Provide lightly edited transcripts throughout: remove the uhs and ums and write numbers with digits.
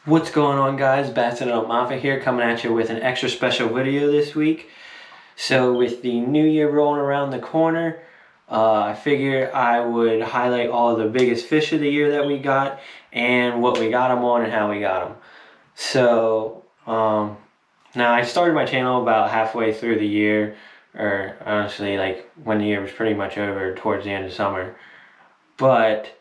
What's going on, guys? Basset Mafia here, coming at you with an extra special video this week. So with the new year rolling around the corner, I figured I would highlight all the biggest fish of the year that we got and what we got them on and how we got them. So now I started my channel about halfway through the year, or honestly like when the year was pretty much over, towards the end of summer. But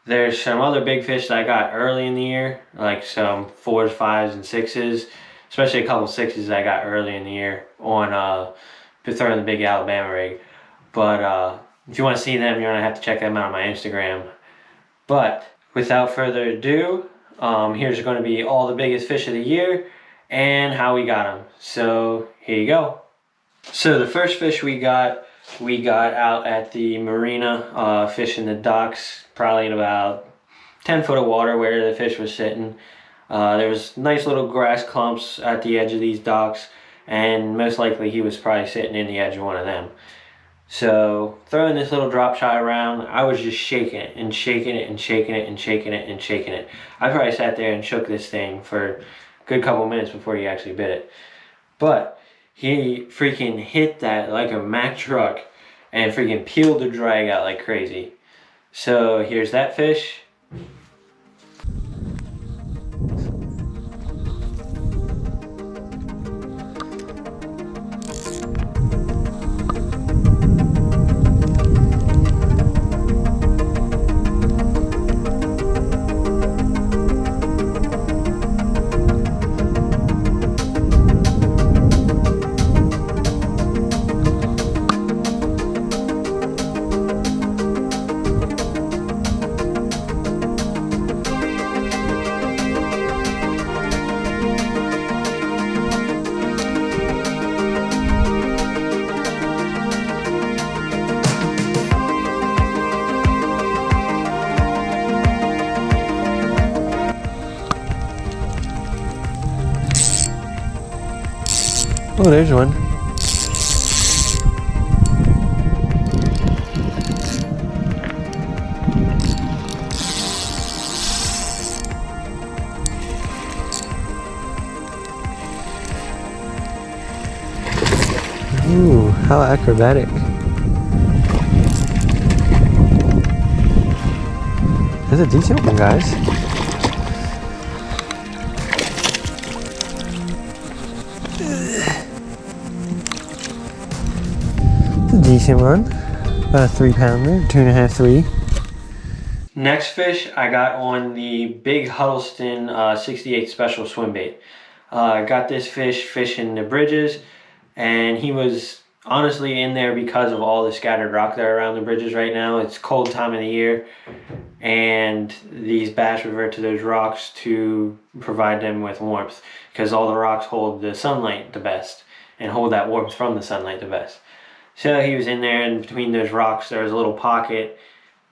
there's some other big fish that I got early in the year, like some 4s, 5s, and 6s, especially a couple 6s I got early in the year on throwing the big Alabama rig. But if you want to see them, you're going to have to check them out on my Instagram. But without further ado, here's going to be all the biggest fish of the year and how we got them. So here you go. So the first fish we got out at the marina, fishing the docks, probably in about 10 foot of water where the fish was sitting. There was nice little grass clumps at the edge of these docks, and most likely he was probably sitting in the edge of one of them. So throwing this little drop shot around, I was just shaking it and shaking it and shaking it and shaking it and shaking it. I probably sat there and shook this thing for a good couple minutes before he actually bit it. But he freaking hit that like a Mack truck and freaking peeled the drag out like crazy. So here's that fish. Oh, there's one. Ooh, how acrobatic. That's a decent one, guys. Decent one, about a 3-pounder, 2.5, 3. Next fish I got on the big Huddleston 68 special swim bait. I got this fish fishing the bridges, and he was honestly in there because of all the scattered rock that are around the bridges right now. It's cold time of the year, and these bass revert to those rocks to provide them with warmth, because all the rocks hold the sunlight the best and hold that warmth from the sunlight the best. So he was in there, and between those rocks there was a little pocket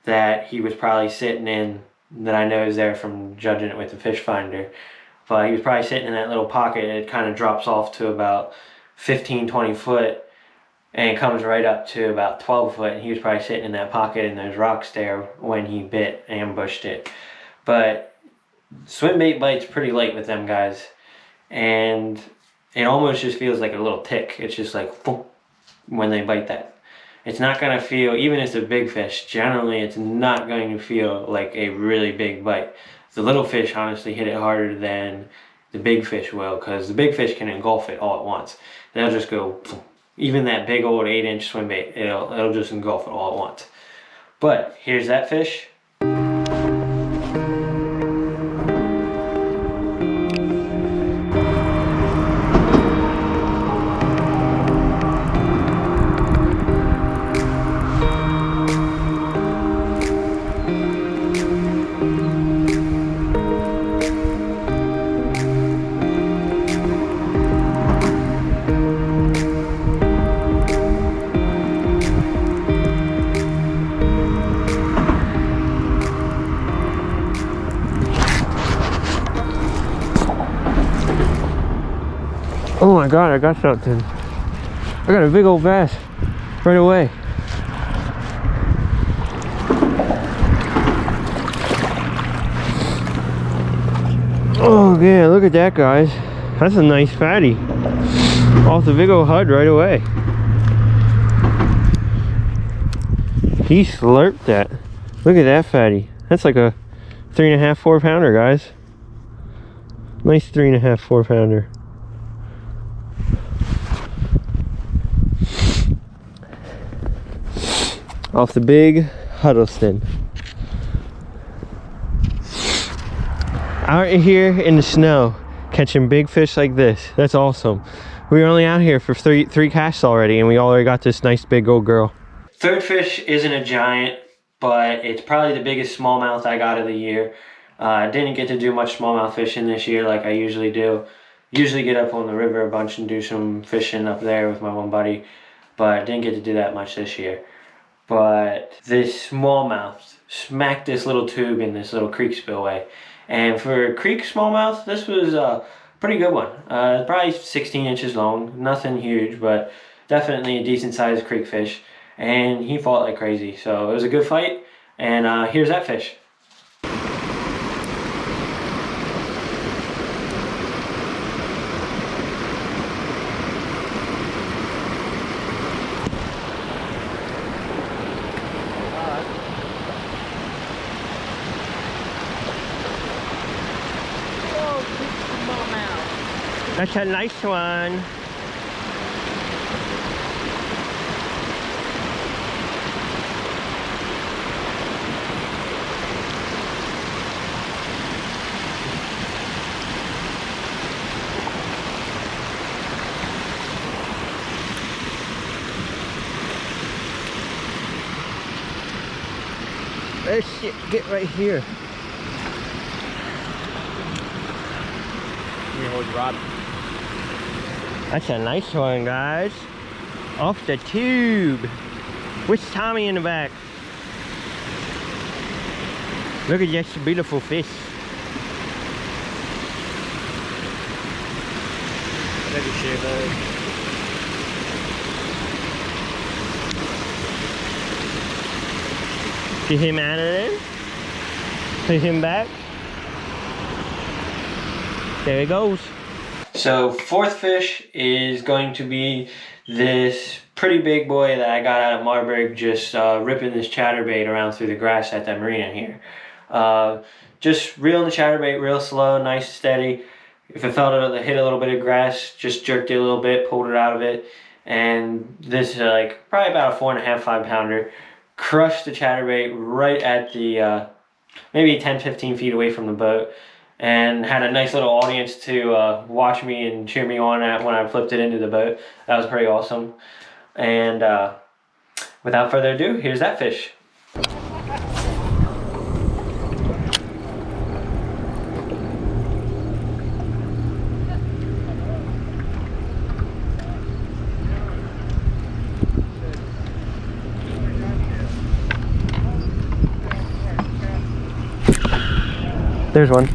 that he was probably sitting in, that I know is there from judging it with the fish finder. But he was probably sitting in that little pocket, and it kind of drops off to about 15-20 foot, and it comes right up to about 12 foot, and he was probably sitting in that pocket in those rocks there when he ambushed it. But swim bait bites pretty light with them guys, and it almost just feels like a little tick. It's just like boom, when they bite that. It's not going to feel, even if it's a big fish, generally it's not going to feel like a really big bite. The little fish honestly hit it harder than the big fish will, because the big fish can engulf it all at once. They'll just go, even that big old 8-inch swim bait, it'll just engulf it all at once. But here's that fish. Oh my god, I got something. I got a big old bass right away. Oh yeah, look at that, guys. That's a nice fatty. Off the big old Hud right away. He slurped that. Look at that fatty. That's like a 3.5, 4 pounder, guys. Nice 3.5, 4 pounder. Off the big Huddleston. Out here in the snow, catching big fish like this. That's awesome. We were only out here for three casts already, and we already got this nice big old girl. Third fish isn't a giant, but it's probably the biggest smallmouth I got of the year. I didn't get to do much smallmouth fishing this year like I usually do. Usually get up on the river a bunch and do some fishing up there with my one buddy, but I didn't get to do that much this year. But this smallmouth smacked this little tube in this little creek spillway. And for a creek smallmouth, this was a pretty good one. Probably 16 inches long, nothing huge, but definitely a decent sized creek fish. And he fought like crazy, so it was a good fight. And here's that fish. That's a nice one. Oh shit, get right here. You hold your rod. That's a nice one, guys. Off the tube. With Tommy in the back. Look at this beautiful fish. Maybe shave that. Get him out of there. Put him back. There he goes. So fourth fish is going to be this pretty big boy that I got out of Marburg, just ripping this chatterbait around through the grass at that marina here. Just reeling the chatterbait real slow, nice steady. If it felt it hit a little bit of grass, just jerked it a little bit, pulled it out of it. And this is like probably about a 4.5, 5 pounder. Crushed the chatterbait right at the maybe 10, 15 feet away from the boat. And had a nice little audience to watch me and cheer me on at when I flipped it into the boat. That was pretty awesome. And without further ado, here's that fish. There's one.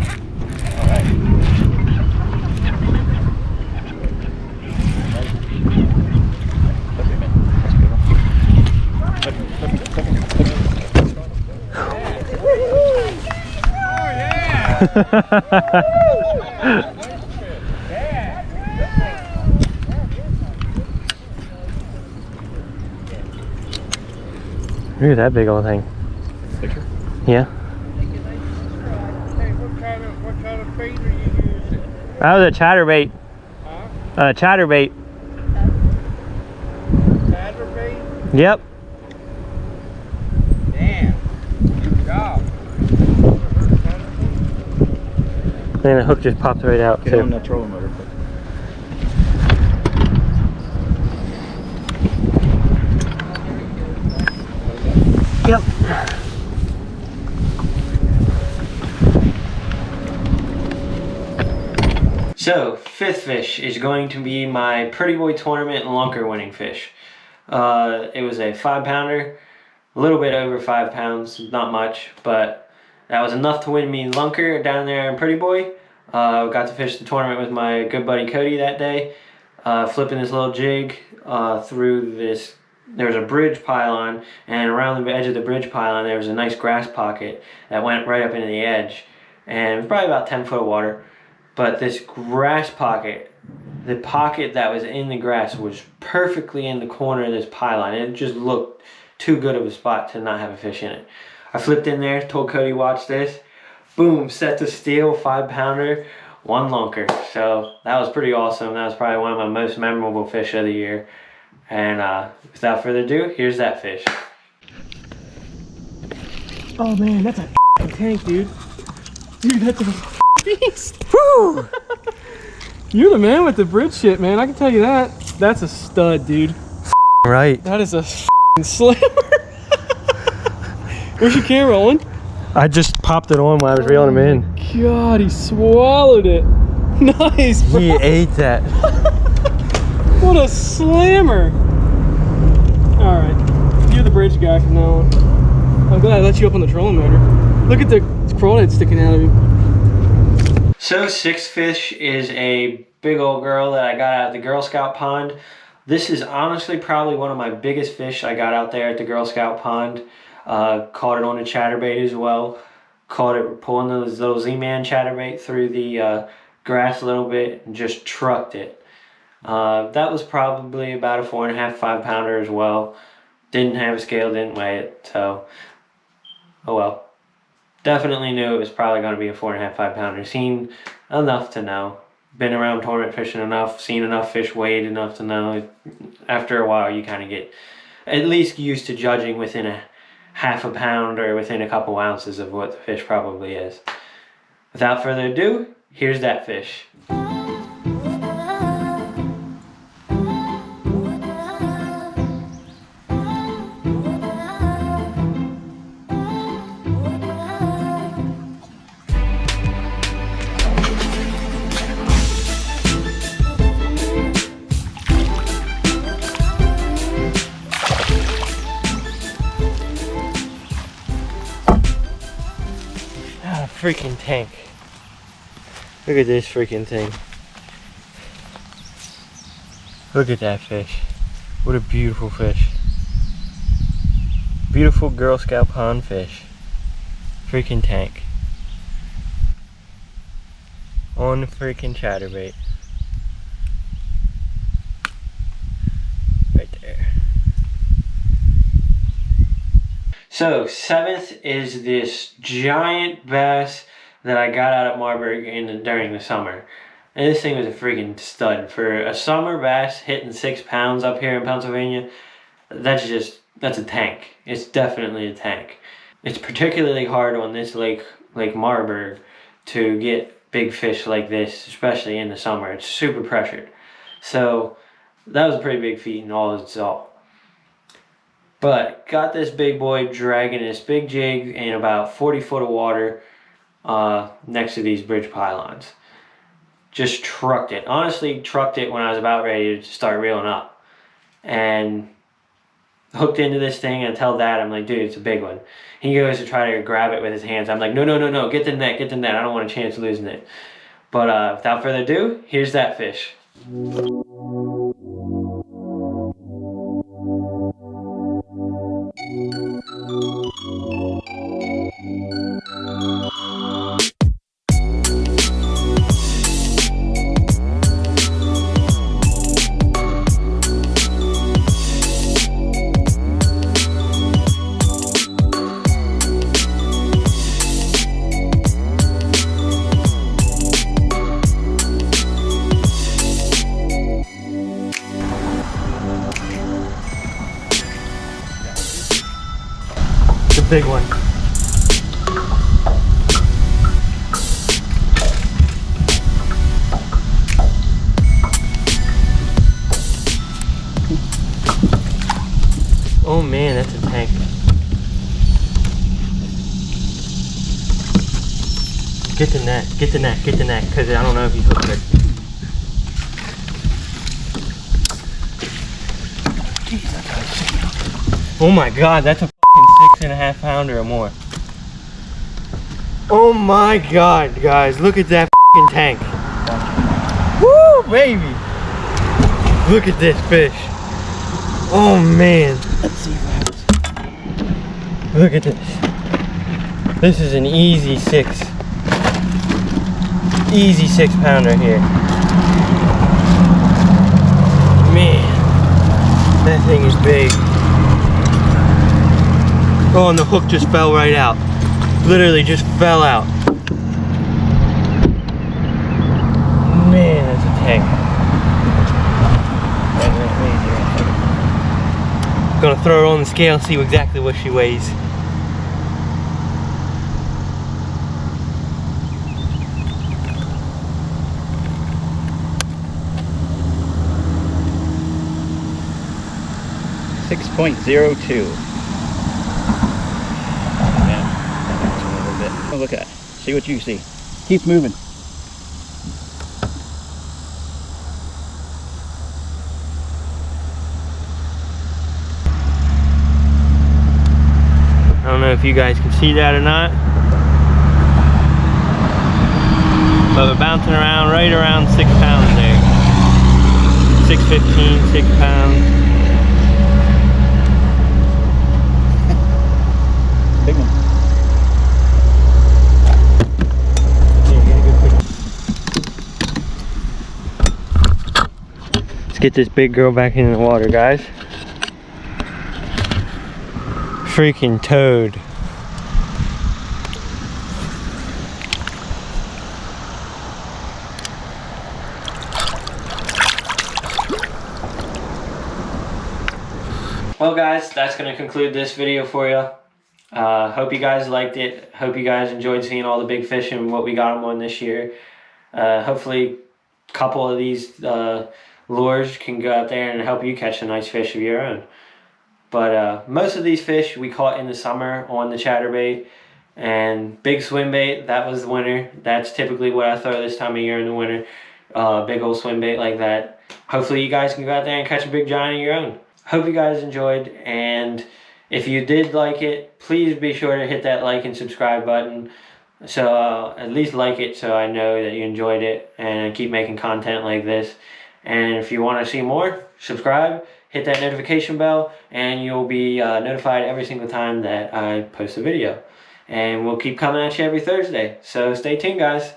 Look at that big old thing. Picture? Yeah. What kind of bait are you using? That was a chatterbait. Huh? Chatterbait. Chatterbait? Yep. Damn. Good job. And the hook just popped right out Get on too. that trolling motor quick. Yep. So, fifth fish is going to be my Pretty Boy Tournament lunker winning fish. It was a 5 pounder, a little bit over 5 pounds, not much, but that was enough to win me lunker down there in Pretty Boy. Got to fish the tournament with my good buddy Cody that day, flipping this little jig through this. There was a bridge pylon, and around the edge of the bridge pylon there was a nice grass pocket that went right up into the edge. and it was probably about 10 foot of water. But this grass pocket, the pocket that was in the grass was perfectly in the corner of this pylon. It just looked too good of a spot to not have a fish in it. I flipped in there, told Cody watch this. Boom, set to steel, 5-pounder, 1 lunker. So that was pretty awesome. That was probably one of my most memorable fish of the year. And without further ado, here's that fish. Oh man, that's a tank, dude. Dude, that's a beast. Woo! You're the man with the bridge shit, man. I can tell you that. That's a stud, dude. Right. That is a slammer. Where's your camera, Owen? I just popped it on when I was reeling him in. God, he swallowed it. Nice, bro. He ate that. What a slammer. All right, you're the bridge guy from now on. I'm glad I let you up on the trolling motor. Look at the crawdad sticking out of you. So 6 Fish is a big old girl that I got out of the Girl Scout pond. This is honestly probably one of my biggest fish I got out there at the Girl Scout pond. Caught it on a chatterbait as well. Caught it pulling those little Z-Man chatterbait through the grass a little bit and just trucked it. That was probably about a 4.5, 5-pounder as well. Didn't have a scale, didn't weigh it, so oh well. Definitely knew it was probably going to be a 4.5, 5-pounder. Seen enough to know. Been around tournament fishing enough, seen enough fish weighed enough to know. After a while, you kind of get at least used to judging within a half a pound or within a couple ounces of what the fish probably is. Without further ado, here's that fish. Freaking tank. Look at this freaking thing. Look at that fish. What a beautiful fish. Beautiful Girl Scout pond fish. Freaking tank. On the freaking chatterbait. Right there. So 7th is this giant bass that I got out at Marburg during the summer. And this thing was a freaking stud. For a summer bass hitting 6 pounds up here in Pennsylvania, that's a tank. It's definitely a tank. It's particularly hard on this Lake Marburg to get big fish like this, especially in the summer. It's super pressured. So that was a pretty big feat in all its all. But got this big boy dragging this big jig in about 40 foot of water next to these bridge pylons. Just trucked it. Honestly, trucked it when I was about ready to start reeling up. And hooked into this thing and I tell Dad, I'm like, dude, it's a big one. He goes to try to grab it with his hands. I'm like, no, get the net, get the net. I don't want a chance of losing it. But without further ado, here's that fish. Big one. Oh man, that's a tank. Get the net, because I don't know if he's hooked it. Oh my god, that's a 6.5 pounder or more. Oh my god, guys, look at that tank. Woo, baby. Look at this fish. Oh man. Let's see what happens. Look at this. This is an easy 6. Easy 6-pounder here. Man, that thing is big. Oh, and the hook just fell right out. Literally just fell out. Man, that's a tank. Gonna throw her on the scale and see exactly what she weighs. .02. Yeah, that's a little bit. Oh, look at it. See what you see. Keep moving. I don't know if you guys can see that or not, but we're bouncing around right around 6 pounds there. 6.15, 6 pounds. Big one. Let's get this big girl back in the water, guys. Freaking toad. Well guys, that's going to conclude this video for you. Hope you guys liked it. Hope you guys enjoyed seeing all the big fish and what we got them on this year. Hopefully a couple of these lures can go out there and help you catch a nice fish of your own. But most of these fish we caught in the summer on the chatterbait. And big swim bait, that was the winner. That's typically what I throw this time of year in the winter. Big old swim bait like that. Hopefully you guys can go out there and catch a big giant of your own. Hope you guys enjoyed, and if you did like it, please be sure to hit that like and subscribe button. So at least like it so I know that you enjoyed it and keep making content like this. And if you want to see more, subscribe, hit that notification bell, and you'll be notified every single time that I post a video. And we'll keep coming at you every Thursday. So stay tuned, guys.